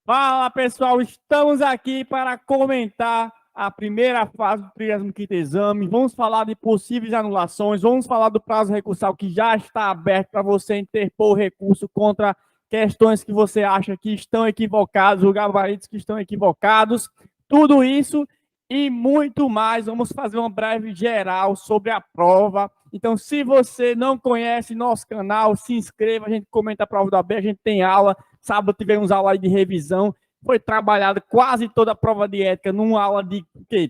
Fala pessoal, estamos aqui para comentar a primeira fase do 35º exame. Vamos falar de possíveis anulações, vamos falar do prazo recursal que já está aberto para você interpor recurso contra questões que você acha que estão equivocados, ou gabaritos que estão equivocados. Tudo isso e muito mais. Vamos fazer uma breve geral sobre a prova. Então, se você não conhece nosso canal, se inscreva, a gente comenta a prova da OAB, a gente tem aula. Sábado tivemos aula de revisão, foi trabalhada quase toda a prova de ética numa aula de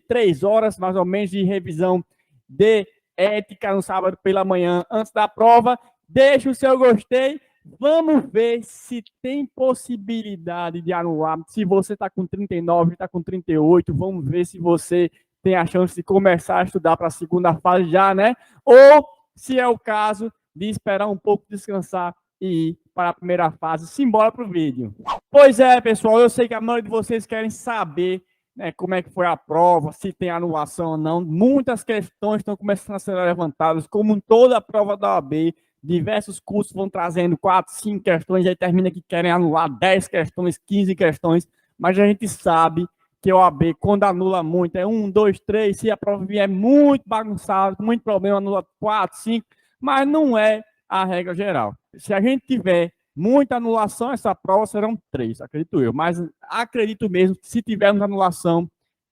3 horas, mais ou menos, de revisão de ética no sábado pela manhã, antes da prova. Deixa o seu gostei. Vamos ver se tem possibilidade de anular. Se você está com 39, está com 38, vamos ver se você tem a chance de começar a estudar para a segunda fase já, né? Ou, se é o caso, de esperar um pouco, descansar e ir para a primeira fase. Simbora para o vídeo. Pois é, pessoal, eu sei que a maioria de vocês querem saber, né, como é que foi a prova, se tem anulação ou não. Muitas questões estão começando a ser levantadas, como em toda a prova da OAB. Diversos cursos vão trazendo 4, 5 questões, aí termina que querem anular 10 questões, 15 questões, mas a gente sabe que a OAB, quando anula muito, é 1, 2, 3, se a prova vier muito bagunçada, muito problema, anula 4, 5, mas não é a regra geral. Se a gente tiver muita anulação, essa prova serão 3, acredito eu, mas acredito mesmo que se tivermos anulação,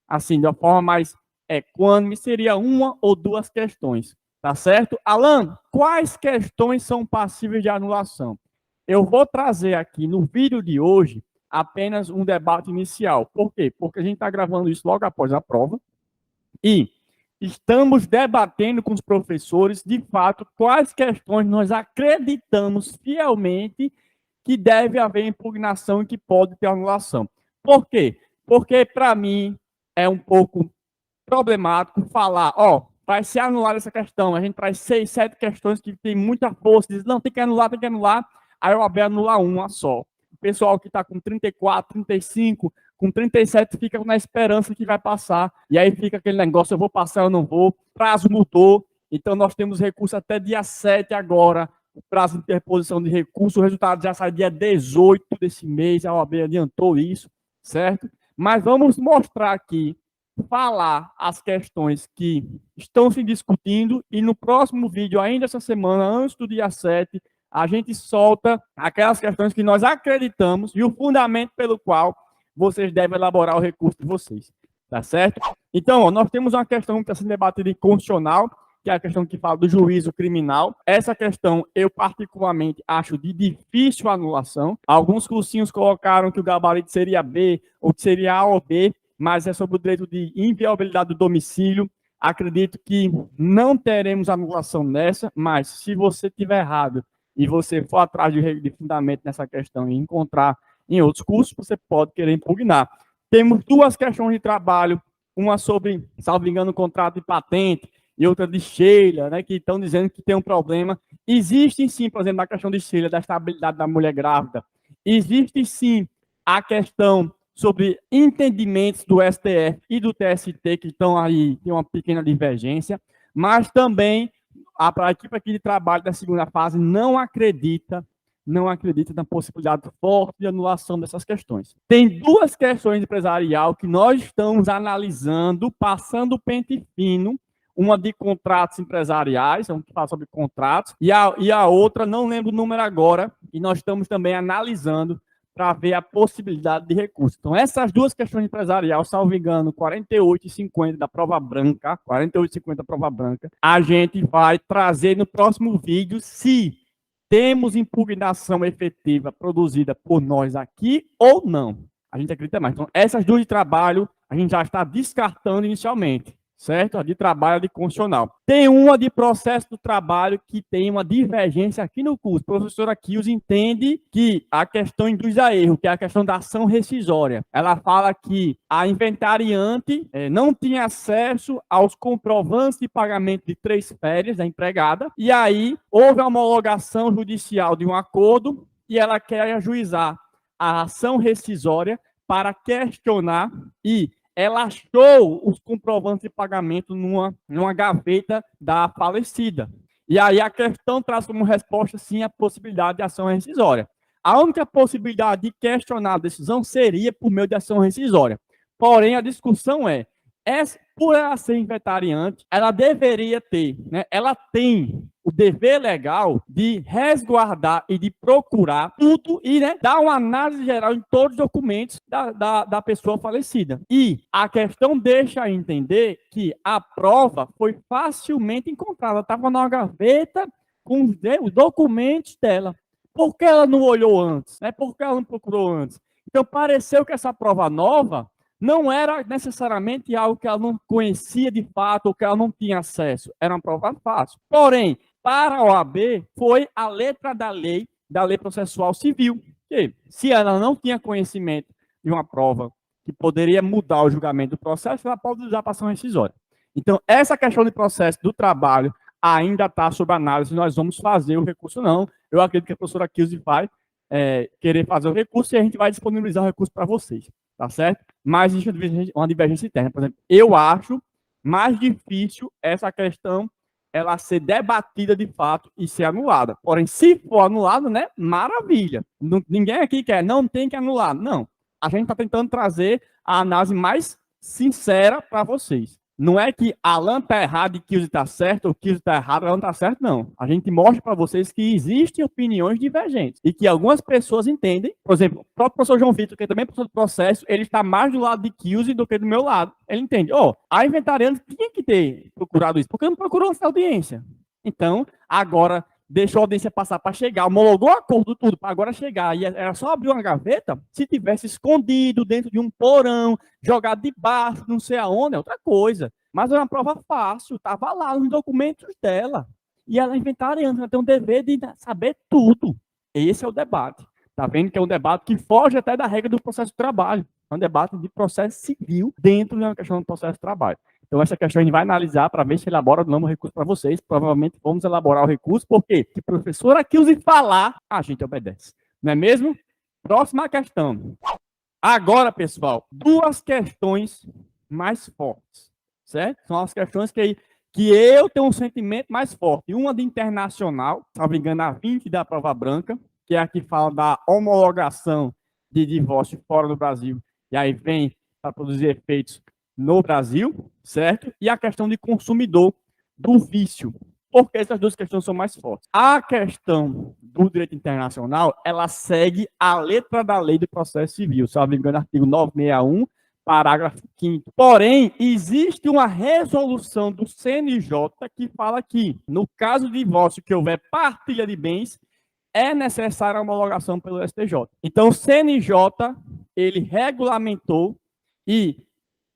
assim, de uma forma mais equânime, seria 1 ou 2 questões. Tá certo? Alan, quais questões são passíveis de anulação? Eu vou trazer aqui no vídeo de hoje apenas um debate inicial. Por quê? Porque a gente está gravando isso logo após a prova e estamos debatendo com os professores, de fato, quais questões nós acreditamos fielmente que deve haver impugnação e que pode ter anulação. Por quê? Porque, para mim, é um pouco problemático falar, vai se anular essa questão. A gente traz 6, 7 questões que tem muita força, diz, não, tem que anular, aí o OAB anula uma só. O pessoal que está com 34, 35, com 37 fica na esperança que vai passar, e aí fica aquele negócio, eu vou passar, eu não vou, prazo mudou, então nós temos recurso até dia 7 agora, o prazo de interposição de recurso, o resultado já sai dia 18 desse mês, a OAB adiantou isso, certo? Mas vamos mostrar aqui, falar as questões que estão se discutindo e no próximo vídeo, ainda essa semana, antes do dia 7, a gente solta aquelas questões que nós acreditamos e o fundamento pelo qual vocês devem elaborar o recurso de vocês, tá certo? Então, nós temos uma questão que está sendo debatida em constitucional, que é a questão que fala do juízo criminal. Essa questão, eu particularmente acho de difícil anulação. Alguns cursinhos colocaram que o gabarito seria B ou que seria A ou B, mas é sobre o direito de inviolabilidade do domicílio. Acredito que não teremos anulação nessa, mas se você tiver errado e você for atrás de fundamento nessa questão e encontrar em outros cursos, você pode querer impugnar. Temos 2 questões de trabalho, uma sobre, salvo engano, contrato de patente e outra de Sheila, né, que estão dizendo que tem um problema. Existe sim, por exemplo, a questão de Sheila, da estabilidade da mulher grávida. Existe sim a questão sobre entendimentos do STF e do TST, que estão aí, tem uma pequena divergência, mas também a equipe aqui de trabalho da segunda fase não acredita na possibilidade forte de anulação dessas questões. Tem 2 questões empresarial que nós estamos analisando, passando o pente fino, uma de contratos empresariais, que fala sobre contratos, e a outra, não lembro o número agora, e nós estamos também analisando para ver a possibilidade de recurso. Então, essas 2 questões empresarial, salvo engano, 48 e 50 da prova branca, 48 e 50 da prova branca, a gente vai trazer no próximo vídeo se temos impugnação efetiva produzida por nós aqui ou não. A gente acredita mais. Então, essas 2 de trabalho, a gente já está descartando inicialmente, certo? A de trabalho, a de constitucional. Tem uma de processo do trabalho que tem uma divergência aqui no curso. A professora Kills entende que a questão induz a erro, que é a questão da ação rescisória. Ela fala que a inventariante não tinha acesso aos comprovantes de pagamento de 3 férias da empregada, e aí houve a homologação judicial de um acordo e ela quer ajuizar a ação rescisória para questionar e ela achou os comprovantes de pagamento numa gaveta da falecida. E aí a questão traz como resposta, sim, a possibilidade de ação rescisória. a única possibilidade de questionar a decisão seria por meio de ação rescisória. Porém, a discussão por ela ser inventariante, ela deveria ter, né? Ela tem o dever legal de resguardar e de procurar tudo e, né, dar uma análise geral em todos os documentos da pessoa falecida. E a questão deixa entender que a prova foi facilmente encontrada, estava na gaveta com os documentos dela. Por que ela não olhou antes? Né? Por que ela não procurou antes? Então, pareceu que essa prova nova não era necessariamente algo que ela não conhecia de fato ou que ela não tinha acesso. Era uma prova fácil. Porém, para a OAB, foi a letra da lei processual civil, que, se ela não tinha conhecimento de uma prova que poderia mudar o julgamento do processo, ela pode usar para ação rescisória. Então, essa questão de processo do trabalho ainda está sob análise, nós vamos fazer o recurso, não. Eu acredito que a professora Kilze vai querer fazer o recurso e a gente vai disponibilizar o recurso para vocês, tá certo? Mas existe uma divergência interna. Por exemplo, eu acho mais difícil essa questão ela ser debatida de fato e ser anulada. Porém, se for anulado, né, maravilha. Ninguém aqui quer, não tem que anular. Não. A gente está tentando trazer a análise mais sincera para vocês. Não é que Alan está errado e Kilze está certo, ou Kilze está errado e Alan está certo, não. A gente mostra para vocês que existem opiniões divergentes e que algumas pessoas entendem. Por exemplo, o próprio professor João Vitor, que também é professor do processo, ele está mais do lado de Kilze do que do meu lado. Ele entende. A inventariante tinha que ter procurado isso, porque não procurou essa audiência. Então, agora deixou a audiência passar para chegar, homologou o acordo tudo para agora chegar, e era só abrir uma gaveta, se tivesse escondido dentro de um porão, jogado debaixo, não sei aonde, é outra coisa. Mas era uma prova fácil, estava lá nos documentos dela. E ela é inventariante, ela tem um dever de saber tudo. Esse é o debate. Está vendo que é um debate que foge até da regra do processo de trabalho. É um debate de processo civil dentro de uma questão do processo de trabalho. Então, essa questão a gente vai analisar para ver se elabora ou não o recurso para vocês. Provavelmente vamos elaborar o recurso, porque se a professora Kilze falar, a gente obedece. Não é mesmo? Próxima questão. Agora, pessoal, duas questões mais fortes, certo? São as questões que eu tenho um sentimento mais forte. Uma de internacional, se não me engano, a 20 da prova branca, que é a que fala da homologação de divórcio fora do Brasil, e aí vem para produzir efeitos no Brasil, certo? E a questão de consumidor do vício, porque essas duas questões são mais fortes. A questão do direito internacional, ela segue a letra da lei do processo civil, se não me engano, artigo 961, parágrafo 5º. Porém, existe uma resolução do CNJ que fala que, no caso de divórcio que houver partilha de bens, é necessária a homologação pelo STJ. Então, o CNJ, ele regulamentou e,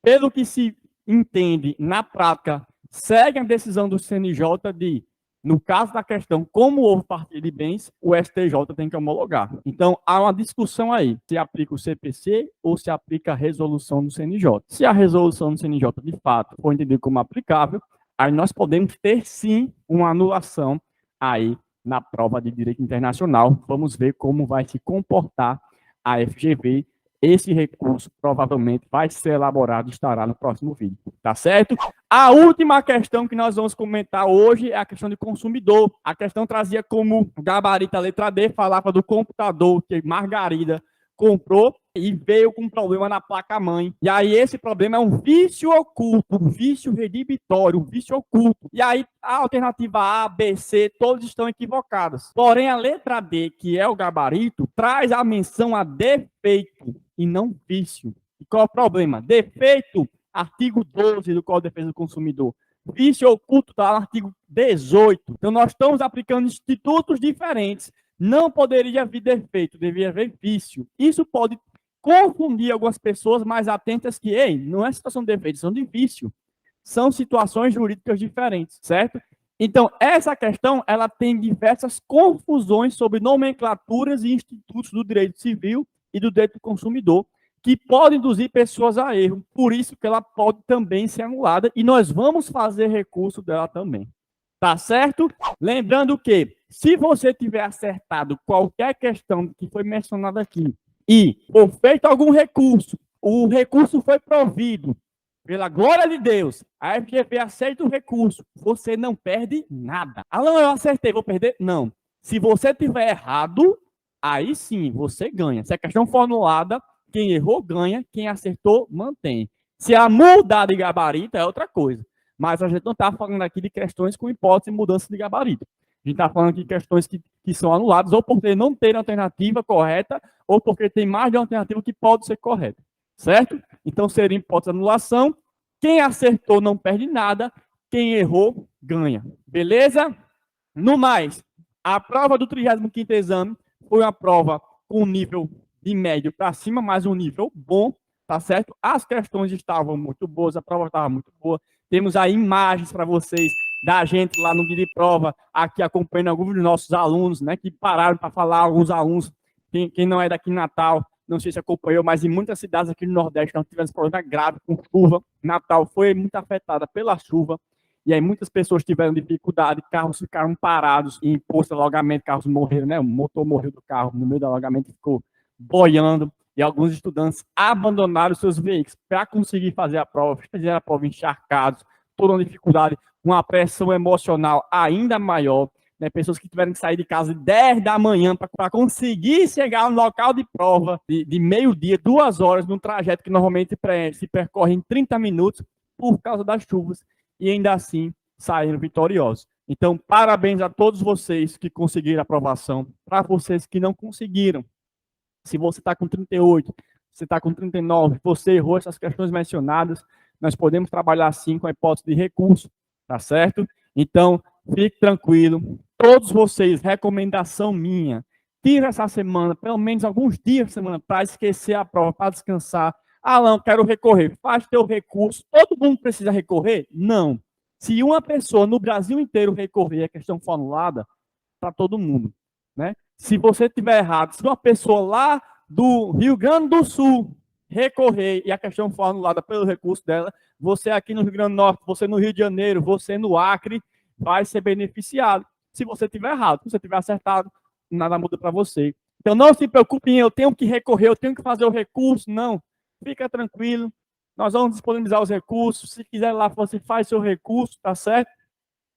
pelo que se entende na prática, segue a decisão do CNJ de, no caso da questão, como houve partilha de bens, o STJ tem que homologar. Então, há uma discussão aí, se aplica o CPC ou se aplica a resolução do CNJ. Se a resolução do CNJ, de fato, for entendida como aplicável, aí nós podemos ter, sim, uma anulação aí na prova de direito internacional. Vamos ver como vai se comportar a FGV. Esse recurso provavelmente vai ser elaborado e estará no próximo vídeo, tá certo? A última questão que nós vamos comentar hoje é a questão de consumidor. A questão trazia como gabarito a letra D, falava do computador que Margarida comprou e veio com um problema na placa-mãe. E aí esse problema é um vício oculto, um vício redibitório, um vício oculto. E aí a alternativa A, B, C, todas estão equivocadas. Porém, a letra D, que é o gabarito, traz a menção a defeito e não vício. E qual é o problema? Defeito, artigo 12 do Código de Defesa do Consumidor. Vício oculto está no artigo 18. Então, nós estamos aplicando institutos diferentes. Não poderia haver defeito, deveria haver vício. Isso pode confundir algumas pessoas mais atentas que, não é situação de defeito, são de vício. São situações jurídicas diferentes, certo? Então, essa questão, ela tem diversas confusões sobre nomenclaturas e institutos do direito civil e do direito do consumidor, que podem induzir pessoas a erro. Por isso que ela pode também ser anulada, e nós vamos fazer recurso dela também. Tá certo? Lembrando que, se você tiver acertado qualquer questão que foi mencionada aqui e for feito algum recurso, o recurso foi provido, pela glória de Deus, a FGV aceita o recurso, você não perde nada. Alan, eu acertei, vou perder? Não. Se você tiver errado, aí sim você ganha. Se a questão formulada, quem errou ganha, quem acertou mantém. Se a mudar de gabarito é outra coisa. Mas a gente não está falando aqui de questões com hipótese de mudança de gabarito. A gente está falando de questões que são anuladas ou porque não tem alternativa correta ou porque tem mais de uma alternativa que pode ser correta. Certo? Então seria hipótese de anulação. Quem acertou não perde nada. Quem errou ganha. Beleza? No mais, a prova do 35º exame foi uma prova com nível de médio para cima, mas um nível bom, tá certo? As questões estavam muito boas, a prova estava muito boa. Temos aí imagens para vocês da gente lá no dia de prova, aqui acompanhando alguns dos nossos alunos, né, que pararam para falar, alguns alunos, quem não é daqui em Natal, não sei se acompanhou, mas em muitas cidades aqui no Nordeste nós tivemos problema grave com chuva. Natal foi muito afetada pela chuva. E aí muitas pessoas tiveram dificuldade, carros ficaram parados em posto de alagamento, carros morreram, né? O motor morreu do carro no meio do alagamento, ficou boiando. E alguns estudantes abandonaram seus veículos para conseguir fazer a prova, fizeram a prova encharcados, toda uma dificuldade, uma pressão emocional ainda maior. Né? Pessoas que tiveram que sair de casa de 10 da manhã para conseguir chegar no local de prova de meio-dia, 2 horas, num trajeto que normalmente se percorre em 30 minutos por causa das chuvas. E ainda assim saíram vitoriosos. Então, parabéns a todos vocês que conseguiram aprovação. Para vocês que não conseguiram, se você está com 38, você está com 39, você errou essas questões mencionadas, nós podemos trabalhar sim com a hipótese de recurso, tá certo? Então, fique tranquilo. Todos vocês, recomendação minha, tira essa semana, pelo menos alguns dias da semana, para esquecer a prova, para descansar. Alan, quero recorrer. Faz teu recurso. Todo mundo precisa recorrer? Não. Se uma pessoa no Brasil inteiro recorrer a questão formulada, para todo mundo. Né? Se você tiver errado, se uma pessoa lá do Rio Grande do Sul recorrer e a questão for anulada pelo recurso dela, você aqui no Rio Grande do Norte, você no Rio de Janeiro, você no Acre, vai ser beneficiado. Se você tiver errado, se você tiver acertado, nada muda para você. Então não se preocupe, eu tenho que recorrer, eu tenho que fazer o recurso, não. Fica tranquilo, nós vamos disponibilizar os recursos, se quiser lá, você faz seu recurso, tá certo?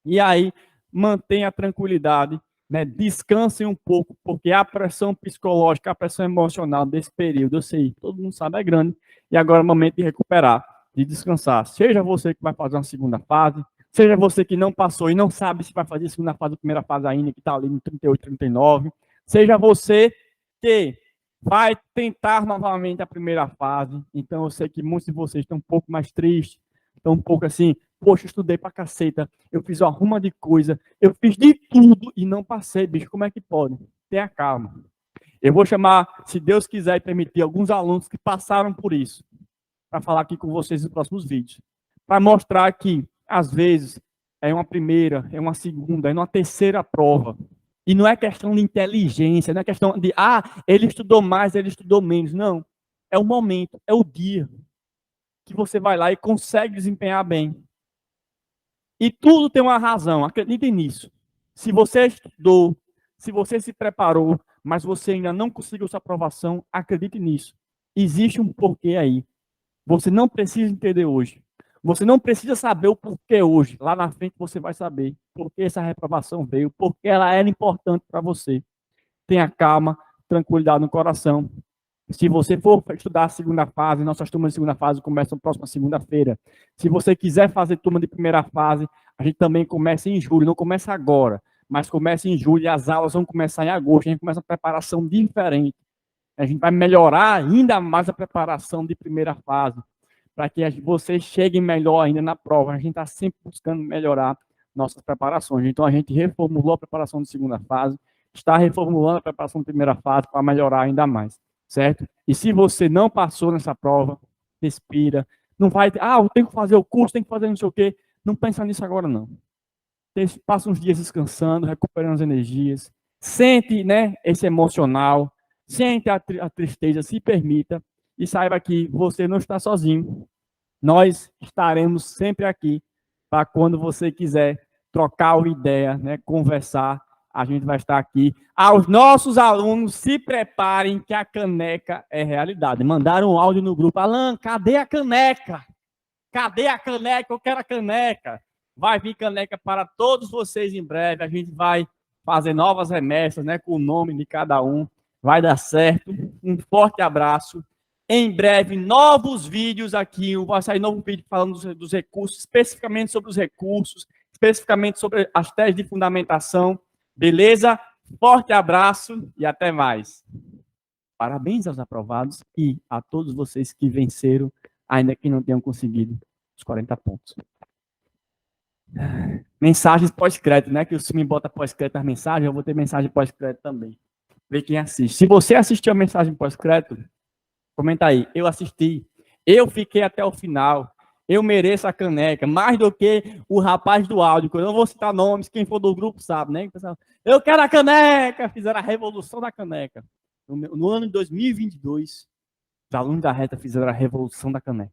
E aí, mantenha a tranquilidade, né? Descansem um pouco, porque a pressão psicológica, a pressão emocional desse período, eu sei, todo mundo sabe, é grande, e agora é o momento de recuperar, de descansar. Seja você que vai fazer uma segunda fase, seja você que não passou e não sabe se vai fazer a segunda fase ou primeira fase ainda, que está ali no 38, 39, seja você que vai tentar novamente a primeira fase. Então, eu sei que muitos de vocês estão um pouco mais tristes, estão um pouco assim, poxa, eu estudei pra caceta, eu fiz uma ruma de coisa, eu fiz de tudo e não passei, bicho, como é que pode? Tenha calma. Eu vou chamar, se Deus quiser e permitir, alguns alunos que passaram por isso, para falar aqui com vocês nos próximos vídeos, para mostrar que, às vezes, é uma primeira, é uma segunda, é uma terceira prova. E não é questão de inteligência, não é questão de, ele estudou mais, ele estudou menos. Não. É o momento, é o dia que você vai lá e consegue desempenhar bem. E tudo tem uma razão, acreditem nisso. Se você estudou, se você se preparou, mas você ainda não conseguiu sua aprovação, acredite nisso. Existe um porquê aí. Você não precisa entender hoje. Você não precisa saber o porquê hoje. Lá na frente você vai saber por que essa reprovação veio, porque ela era importante para você. Tenha calma, tranquilidade no coração. Se você for estudar a segunda fase, nossas turmas de segunda fase começam próxima segunda-feira. Se você quiser fazer turma de primeira fase, a gente também começa em julho, não começa agora, mas começa em julho e as aulas vão começar em agosto. A gente começa uma preparação diferente. A gente vai melhorar ainda mais a preparação de primeira fase, para que vocês cheguem melhor ainda na prova. A gente está sempre buscando melhorar nossas preparações. Então, a gente reformulou a preparação de segunda fase, está reformulando a preparação de primeira fase para melhorar ainda mais, certo? E se você não passou nessa prova, respira. Não vai, eu tenho que fazer o curso, tenho que fazer não sei o quê. Não pensa nisso agora, não. Passa uns dias descansando, recuperando as energias. Sente, né, esse emocional. Sente a tristeza, se permita. E saiba que você não está sozinho. Nós estaremos sempre aqui para quando você quiser trocar uma ideia, né, conversar, a gente vai estar aqui. Aos nossos alunos, se preparem que a caneca é realidade. Mandaram um áudio no grupo. Alan, cadê a caneca? Cadê a caneca? Eu quero a caneca. Vai vir caneca para todos vocês em breve. A gente vai fazer novas remessas, né, com o nome de cada um. Vai dar certo. Um forte abraço. Em breve, novos vídeos aqui. Vai sair novo vídeo falando dos recursos, especificamente sobre os recursos, especificamente sobre as teses de fundamentação. Beleza? Forte abraço e até mais. Parabéns aos aprovados e a todos vocês que venceram, ainda que não tenham conseguido os 40 pontos. Mensagens pós-crédito, né? Que o Sumi bota pós-crédito as mensagens, eu vou ter mensagem pós-crédito também. Vê quem assiste. Se você assistiu a mensagem pós-crédito, comenta aí. Eu assisti. Eu fiquei até o final. Eu mereço a caneca. Mais do que o rapaz do áudio. Que eu não vou citar nomes. Quem for do grupo sabe, né? Eu quero a caneca. Fizeram a revolução da caneca. No ano de 2022, os alunos da Reta fizeram a revolução da caneca.